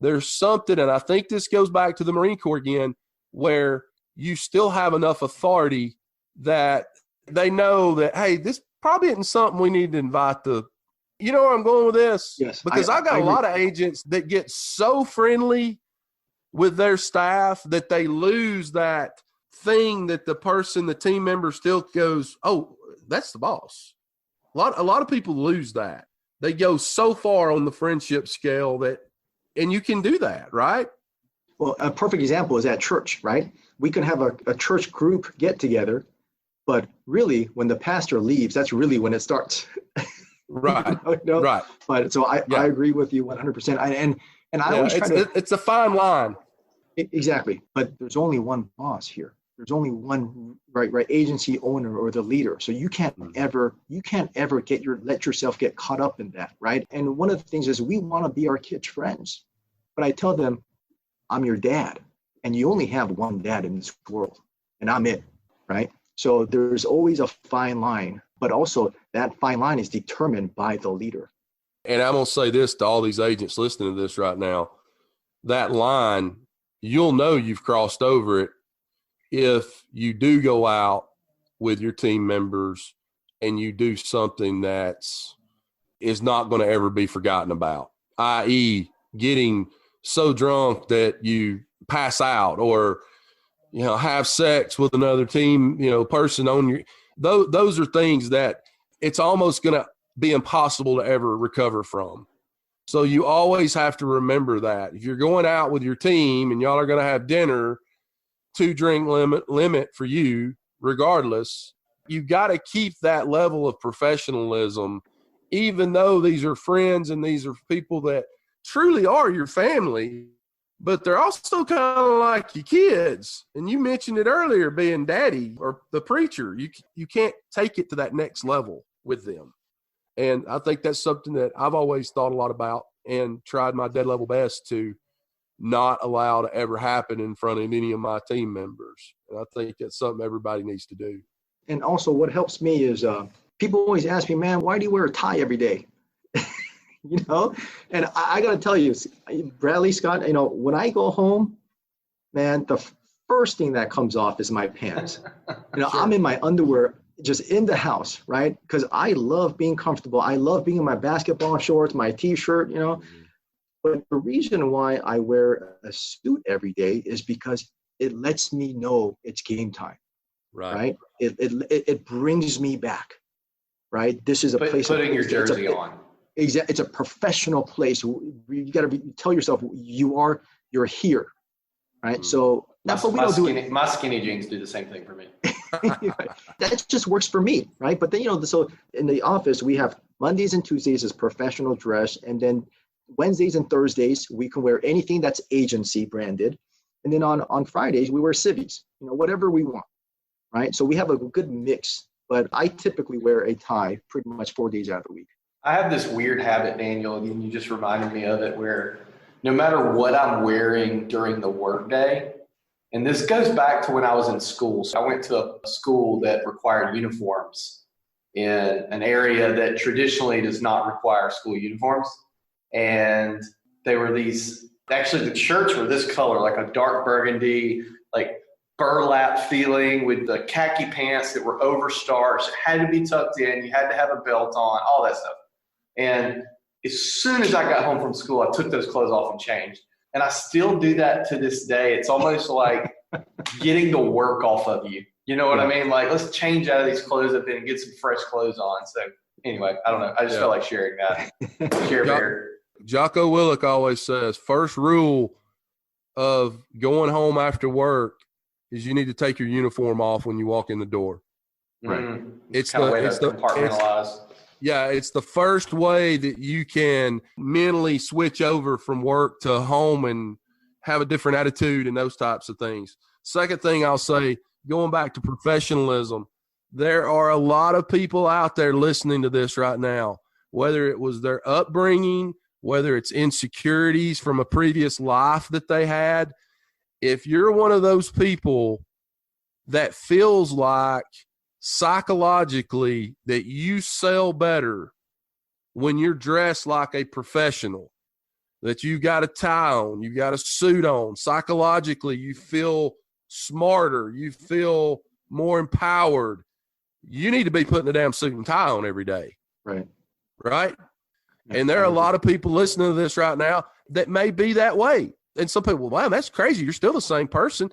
there's something, and I think this goes back to the Marine Corps again, where you still have enough authority that they know that, hey, this probably isn't something we need to invite you know where I'm going with this? Yes. Because I got a lot of agents that get so friendly with their staff that they lose that thing that the team member still goes, oh, that's the boss. A lot of people lose that. They go so far on the friendship scale and you can do that, right? Well, a perfect example is at church, right? We can have a church group get together, but really when the pastor leaves, that's really when it starts. Right. Right. But so I agree with you 100%. And I always try to. It's a fine line. Exactly. But there's only one boss here. There's only one right agency owner or the leader. So you can't ever let yourself get caught up in that, right? And one of the things is we want to be our kids' friends. But I tell them, I'm your dad, and you only have one dad in this world, and I'm it, right? So there's always a fine line, but also that fine line is determined by the leader. And I'm going to say this to all these agents listening to this right now. That line, you'll know you've crossed over it if you do go out with your team members and you do something is not going to ever be forgotten about, i.e. getting so drunk that you pass out or, have sex with another team, person on your, those are things that it's almost going to be impossible to ever recover from. So you always have to remember that if you're going out with your team and y'all are going to have dinner, 2-drink limit for you, regardless, you got to keep that level of professionalism, even though these are friends and these are people that truly are your family, but they're also kind of like your kids. And you mentioned it earlier, being daddy or the preacher. You can't take it to that next level with them. And I think that's something that I've always thought a lot about and tried my dead level best to not allow to ever happen in front of any of my team members. And I think that's something everybody needs to do. And also what helps me is people always ask me, man, why do you wear a tie every day? And I got to tell you, Bradley, Scott, when I go home, man, the first thing that comes off is my pants. Sure. I'm in my underwear just in the house, right? Because I love being comfortable. I love being in my basketball shorts, my t-shirt, But the reason why I wear a suit every day is because it lets me know it's game time, right? It brings me back, right? This is a place. Putting your jersey on. Exactly, it's a professional place. You got to tell yourself you're here, right? So that's what we don't do. My skinny jeans do the same thing for me. That just works for me, right? But then so in the office we have Mondays and Tuesdays is professional dress, and then Wednesdays and Thursdays we can wear anything that's agency branded, and then on Fridays we wear civvies, whatever we want, right? So we have a good mix. But I typically wear a tie pretty much 4 days out of the week. I have this weird habit, Daniel, and you just reminded me of it, where no matter what I'm wearing during the workday, and this goes back to when I was in school. So I went to a school that required uniforms in an area that traditionally does not require school uniforms. And they were actually the shirts were this color, like a dark burgundy, like burlap feeling with the khaki pants that were overstarched. It had to be tucked in. You had to have a belt on, all that stuff. And as soon as I got home from school, I took those clothes off and changed. And I still do that to this day. It's almost like getting the work off of you. You know what I mean? Like, let's change out of these clothes up and get some fresh clothes on. So anyway, I don't know. I just felt like sharing that. Share bear. Jocko Willick always says, first rule of going home after work is you need to take your uniform off when you walk in the door. Right. It's compartmentalized. It's the first way that you can mentally switch over from work to home and have a different attitude and those types of things. Second thing I'll say, going back to professionalism, there are a lot of people out there listening to this right now, whether it was their upbringing, whether it's insecurities from a previous life that they had. If you're one of those people that feels like psychologically that you sell better when you're dressed like a professional, that you got a tie on, you got a suit on. Psychologically, you feel smarter, you feel more empowered. You need to be putting a damn suit and tie on every day. Right. Right. Yeah, And there are a lot of people listening to this right now that may be that way. And some people, wow, that's crazy. You're still the same person.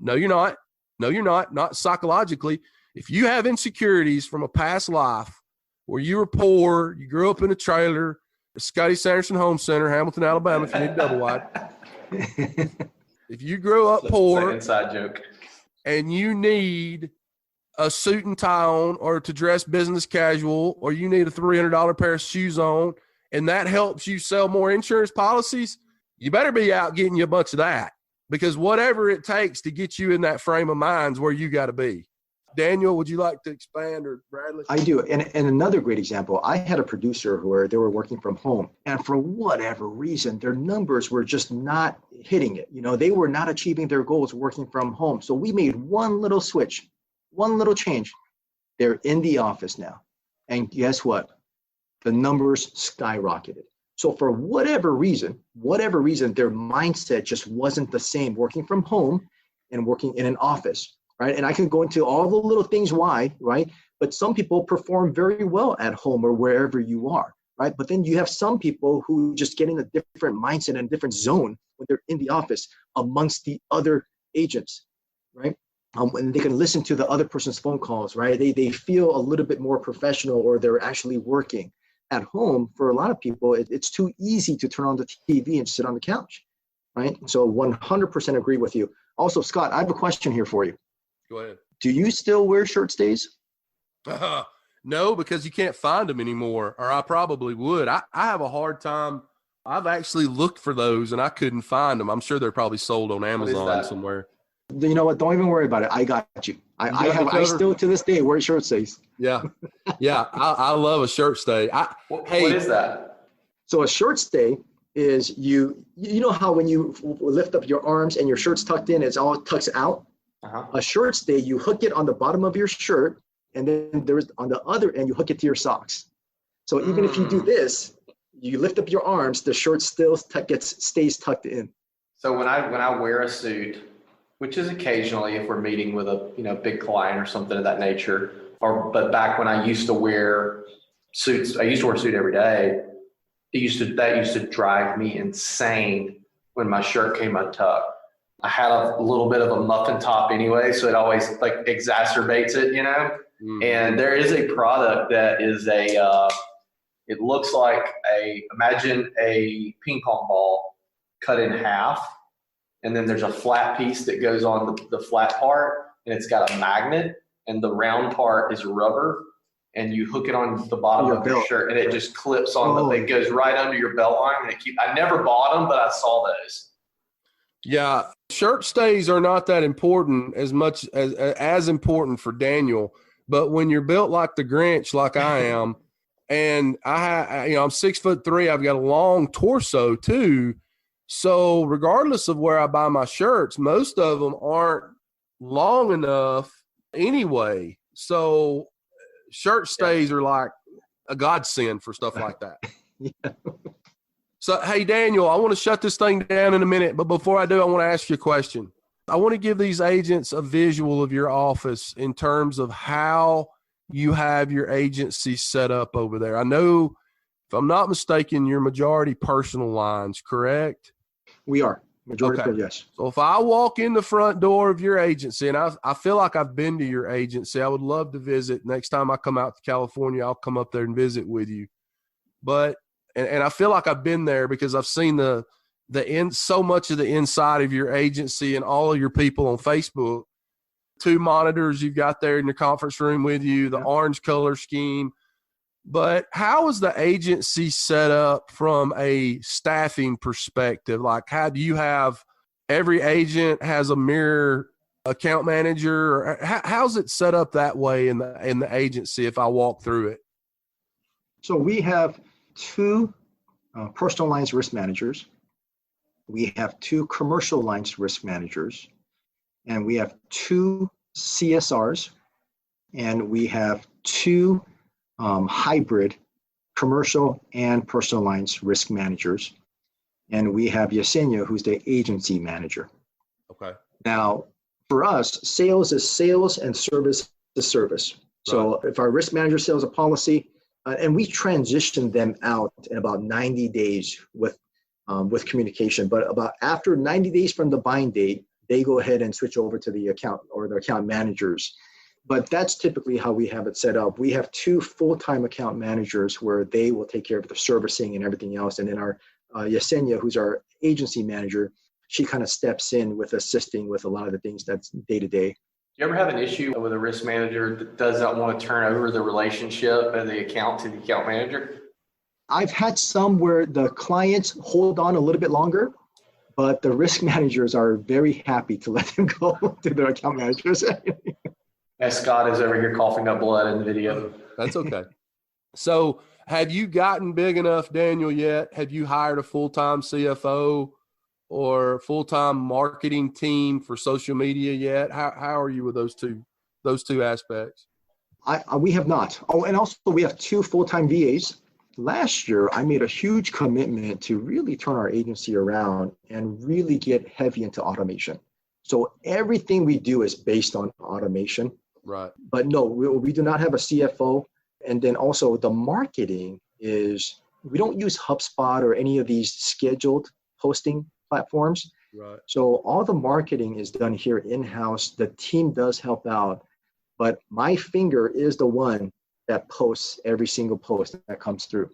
No, you're not. No, you're not. Not psychologically. If you have insecurities from a past life where you were poor, you grew up in a trailer, Scotty Sanderson Home Center, Hamilton, Alabama, if you need double wide. If you grew up poor, inside joke, and you need a suit and tie on or to dress business casual, or you need a $300 pair of shoes on, and that helps you sell more insurance policies, you better be out getting you a bunch of that, because whatever it takes to get you in that frame of mind is where you got to be. Daniel, would you like to expand, or Bradley? I do. And another great example, I had a producer where they were working from home, and for whatever reason, their numbers were just not hitting it. You know, they were not achieving their goals working from home. So we made one little switch, one little change. They're in the office now. And guess what? The numbers skyrocketed. So for whatever reason, their mindset just wasn't the same working from home and working in an office. Right. And I can go into all the little things why, right? But some people perform very well at home or wherever you are, right? But then you have some people who just get in a different mindset and a different zone when they're in the office amongst the other agents, right? And they can listen to the other person's phone calls, right? They feel a little bit more professional, or they're actually working. At home, for a lot of people, it's too easy to turn on the TV and sit on the couch, right? So 100% agree with you. Also, Scott, I have a question here for you. Go ahead. Do you still wear shirt stays? No, because you can't find them anymore, or I probably would. I have a hard time. I've actually looked for those and I couldn't find them. I'm sure they're probably sold on Amazon somewhere. You know what? Don't even worry about it. I got you. I still to this day wear shirt stays. Yeah. Yeah. I love a shirt stay. What is that? So a shirt stay is you know how when you lift up your arms and your shirt's tucked in, it's all tucks out. Uh-huh. A shirt stay, you hook it on the bottom of your shirt, and then there's on the other end, you hook it to your socks. So even if you do this, you lift up your arms, the shirt still stays tucked in. So when I wear a suit, which is occasionally if we're meeting with a big client or something of that nature, but back when I used to wear suits, I used to wear a suit every day. That used to drive me insane when my shirt came untucked. I had a little bit of a muffin top anyway, so it always like exacerbates it, Mm-hmm. And there is a product that is it looks like imagine a ping pong ball cut in half, and then there's a flat piece that goes on the flat part, and it's got a magnet, and the round part is rubber, and you hook it on the bottom of your shirt, and it just clips on it goes right under your belt line, and I never bought them, but I saw those. Yeah, shirt stays are not that important as much as important for Daniel. But when you're built like the Grinch, like I am, and I'm 6'3", I've got a long torso too. So regardless of where I buy my shirts, most of them aren't long enough anyway. So shirt stays are like a godsend for stuff like that. Yeah. So, hey, Daniel, I want to shut this thing down in a minute, but before I do, I want to ask you a question. I want to give these agents a visual of your office in terms of how you have your agency set up over there. I know, if I'm not mistaken, you're majority personal lines, correct? We are. Majority, yes. So if I walk in the front door of your agency, and I feel like I've been to your agency, I would love to visit. Next time I come out to California, I'll come up there and visit with you. But And I feel like I've been there because I've seen so much of the inside of your agency and all of your people on Facebook. 2 monitors you've got there in your conference room with you, the orange color scheme. But how is the agency set up from a staffing perspective? Like, how do you have every agent has a mirror account manager? Or how's it set up that way in the agency if I walk through it? So we have 2 personal lines risk managers. We have 2 commercial lines risk managers, and we have 2 CSRs, and we have 2 hybrid commercial and personal lines risk managers. And we have Yesenia, who's the agency manager. Okay. Now, for us, sales is sales and service is service. So if our risk manager sells a policy, and we transition them out in about 90 days with communication, but about after 90 days from the buying date, they go ahead and switch over to the account or the account managers. But that's typically how we have it set up. We have 2 full-time account managers where they will take care of the servicing and everything else. And then our Yesenia, who's our agency manager, she kind of steps in with assisting with a lot of the things that's day to day. Do you ever have an issue with a risk manager that doesn't want to turn over the relationship of the account to the account manager? I've had some where the clients hold on a little bit longer, but the risk managers are very happy to let them go to their account managers. As Scott is over here coughing up blood in the video. That's okay. So have you gotten big enough, Daniel, yet? Have you hired a full-time CFO or full-time marketing team for social media yet? How are you with those two aspects? We have not. Oh, and also we have 2 full-time VAs. Last year, I made a huge commitment to really turn our agency around and really get heavy into automation. So everything we do is based on automation. Right. But no, we do not have a CFO. And then also the marketing is, we don't use HubSpot or any of these scheduled posting platforms. Right. So all the marketing is done here in-house. The team does help out, but my finger is the one that posts every single post that comes through.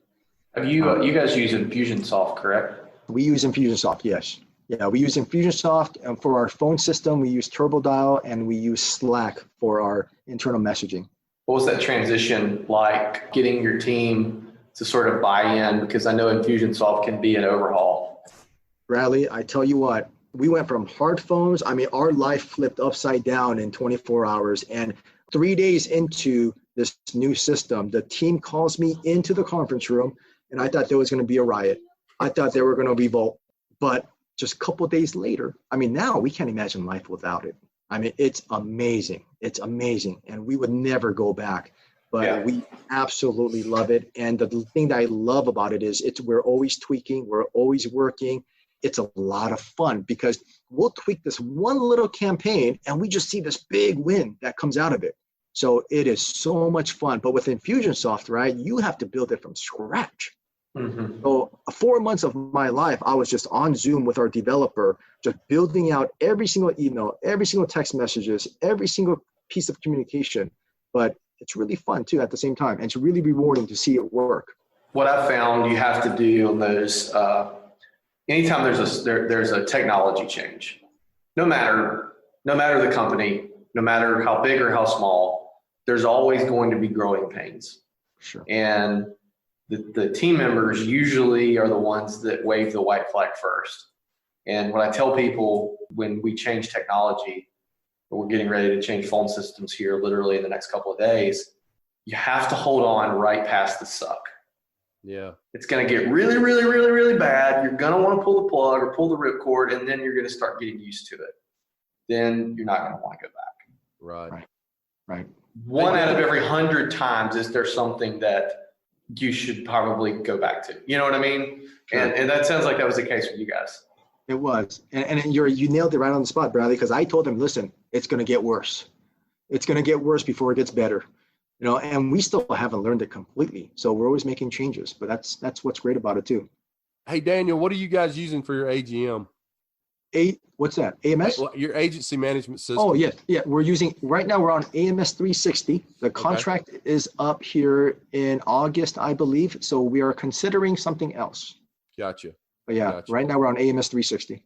Have you guys use Infusionsoft, correct? We use Infusionsoft, yes. Yeah, we use Infusionsoft, and for our phone system, we use TurboDial, and we use Slack for our internal messaging. What was that transition like, getting your team to sort of buy in? Because I know Infusionsoft can be an overhaul. Bradley, I tell you what, we went from hard phones. I mean, our life flipped upside down in 24 hours. And 3 days into this new system, the team calls me into the conference room, and I thought there was going to be a riot. I thought they were going to revolt. But just a couple of days later, I mean, now we can't imagine life without it. I mean, it's amazing. It's amazing. And we would never go back, but we absolutely love it. And the thing that I love about it is we're always tweaking. We're always working. It's a lot of fun because we'll tweak this one little campaign and we just see this big win that comes out of it. So it is so much fun. But with Infusionsoft, right, you have to build it from scratch. Mm-hmm. So 4 months of my life, I was just on Zoom with our developer, just building out every single email, every single text messages, every single piece of communication. But it's really fun too at the same time. And it's really rewarding to see it work. What I've found you have to do on those, anytime there's a technology change, no matter the company, no matter how big or how small, there's always going to be growing pains. Sure. And the team members usually are the ones that wave the white flag first. And what I tell people when we change technology, we're getting ready to change phone systems here literally in the next couple of days, you have to hold on right past the suck. Yeah. It's going to get really, really, really, really bad. You're going to want to pull the plug or pull the ripcord, and then you're going to start getting used to it. Then you're not going to want to go back. Right. One out of every 100 times is there something that you should probably go back to. You know what I mean? Sure. And that sounds like that was the case with you guys. It was. And you nailed it right on the spot, Bradley, because I told him, listen, it's going to get worse. It's going to get worse before it gets better. You know, and we still haven't learned it completely. So we're always making changes, but that's what's great about it too. Hey, Daniel, what are you guys using for your AGM? What's that? AMS? Your agency management system. Oh, yeah. We're using, right now we're on AMS 360. The contract is up here in August, I believe. So we are considering something else. Gotcha. But right now we're on AMS 360.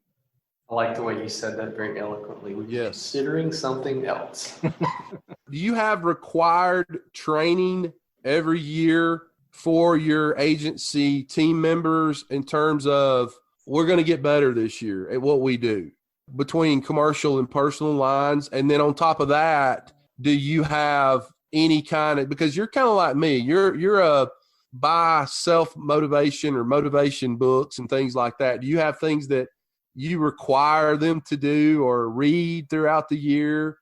I like the way you said that very eloquently. We're considering something else. Do you have required training every year for your agency team members in terms of, we're going to get better this year at what we do between commercial and personal lines? And then on top of that, do you have any kind of, because you're kind of like me, you're a buy self-motivation or motivation books and things like that. Do you have things that you require them to do or read throughout the year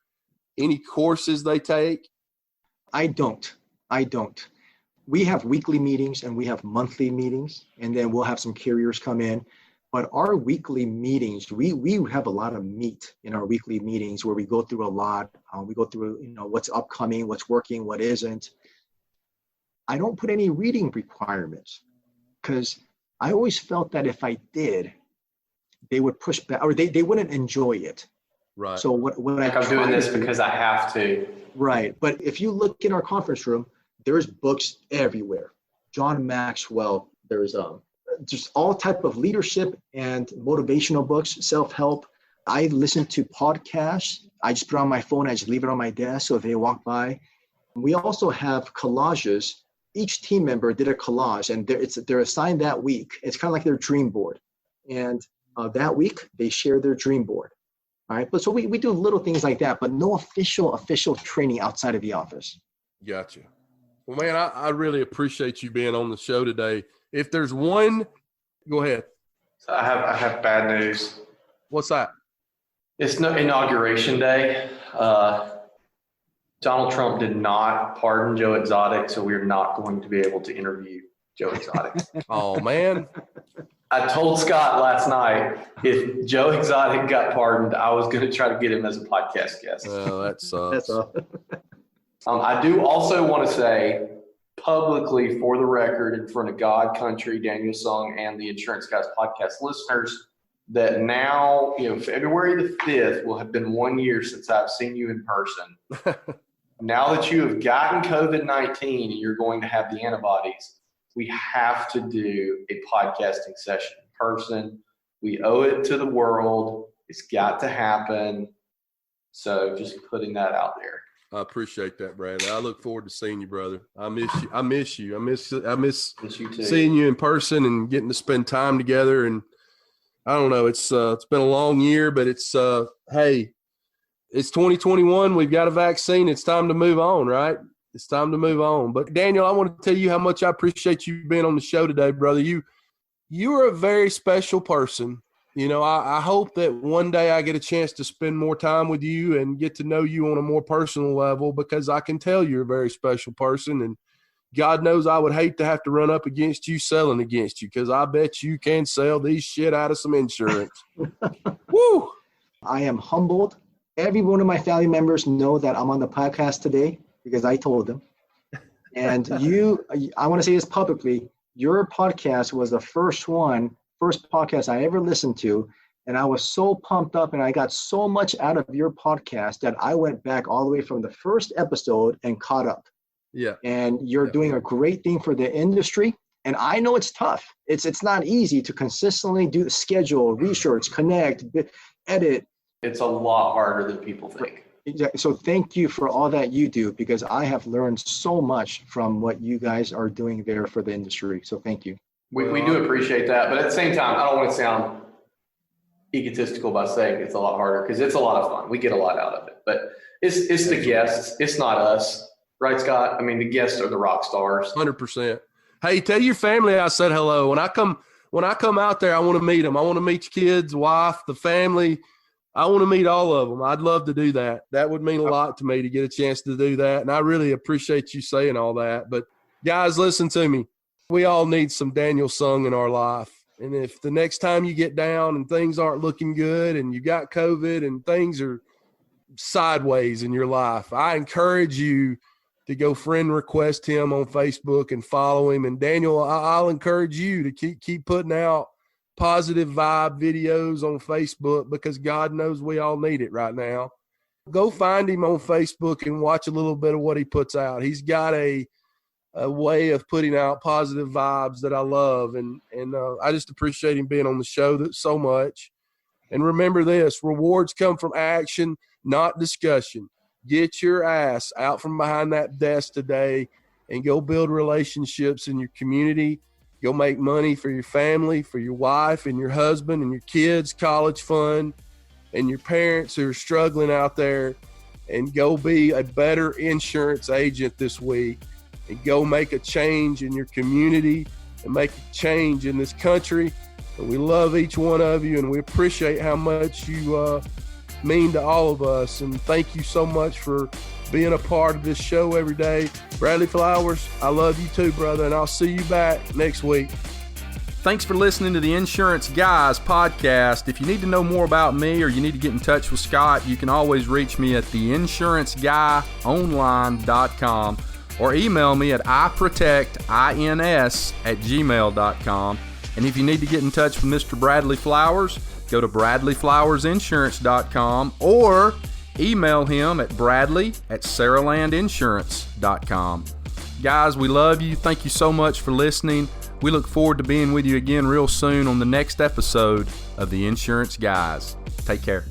any courses they take? I don't. We have weekly meetings and we have monthly meetings, and then we'll have some carriers come in. But our weekly meetings, we have a lot of meat in our weekly meetings where we go through a lot. We go through, what's upcoming, what's working, what isn't. I don't put any reading requirements because I always felt that if I did, they would push back or they wouldn't enjoy it. Right. So what I'm doing this because I have to. Right. But if you look in our conference room, there's books everywhere. John Maxwell, there's just all type of leadership and motivational books, self-help. I listen to podcasts. I just put it on my phone. I just leave it on my desk so if they walk by. We also have collages. Each team member did a collage, and they're assigned that week. It's kind of like their dream board. And that week, they share their dream board. All right. But so we do little things like that, but no official training outside of the office. Gotcha. Well, man, I really appreciate you being on the show today. If there's one, go ahead. So I have bad news. What's that? It's no inauguration day. Donald Trump did not pardon Joe Exotic, so we're not going to be able to interview Joe Exotic. Oh, man. I told Scott last night if Joe Exotic got pardoned, I was going to try to get him as a podcast guest. Oh, that sucks. That's all. I do also want to say publicly, for the record, in front of God, country, Daniel Seong, and the Insurance Guys podcast listeners, that now, February the 5th will have been 1 year since I've seen you in person. Now that you have gotten COVID-19 and you're going to have the antibodies, we have to do a podcasting session in person. We owe it to the world. It's got to happen. So just putting that out there. I appreciate that, Bradley. I look forward to seeing you, brother. I miss you. I miss you too. Seeing you in person and getting to spend time together. And I don't know, it's been a long year, but it's 2021. We've got a vaccine. It's time to move on, right? It's time to move on. But Daniel, I want to tell you how much I appreciate you being on the show today, brother. You are a very special person. I hope that one day I get a chance to spend more time with you and get to know you on a more personal level, because I can tell you're a very special person. And God knows I would hate to have to run up against you selling against you, because I bet you can sell these shit out of some insurance. Woo! I am humbled. Every one of my family members know that I'm on the podcast today because I told them. And I want to say this publicly, your podcast was the first podcast I ever listened to. And I was so pumped up and I got so much out of your podcast that I went back all the way from the first episode and caught up. Yeah. And you're doing a great thing for the industry. And I know it's tough. It's not easy to consistently do the schedule, research, connect, edit. It's a lot harder than people think. Exactly. So thank you for all that you do, because I have learned so much from what you guys are doing there for the industry. So thank you. We do appreciate that. But at the same time, I don't want to sound egotistical by saying it's a lot harder, because it's a lot of fun. We get a lot out of it. But it's the guests. It's not us. Right, Scott? I mean, the guests are the rock stars. 100%. Hey, tell your family I said hello. When I come out there, I want to meet them. I want to meet your kids, wife, the family. I want to meet all of them. I'd love to do that. That would mean a lot to me to get a chance to do that. And I really appreciate you saying all that. But guys, listen to me. We all need some Daniel Seong in our life. And if the next time you get down and things aren't looking good and you got COVID and things are sideways in your life, I encourage you to go friend request him on Facebook and follow him. And Daniel, I'll encourage you to keep putting out positive vibe videos on Facebook, because God knows we all need it right now. Go find him on Facebook and watch a little bit of what he puts out. He's got a way of putting out positive vibes that I love. And I just appreciate him being on the show so much. And remember this, rewards come from action, not discussion. Get your ass out from behind that desk today and go build relationships in your community. Go make money for your family, for your wife and your husband and your kids' college fund, and your parents who are struggling out there. And go be a better insurance agent this week, and go make a change in your community and make a change in this country. And we love each one of you, and we appreciate how much you mean to all of us. And thank you so much for being a part of this show every day. Bradley Flowers, I love you too, brother, and I'll see you back next week. Thanks for listening to the Insurance Guys podcast. If you need to know more about me or you need to get in touch with Scott, you can always reach me at theinsuranceguyonline.com or email me at iprotectins@gmail.com. And if you need to get in touch with Mr. Bradley Flowers, go to bradleyflowersinsurance.com or email him at bradley@saralandinsurance.com. Guys, we love you. Thank you so much for listening. We look forward to being with you again real soon on the next episode of The Insurance Guys. Take care.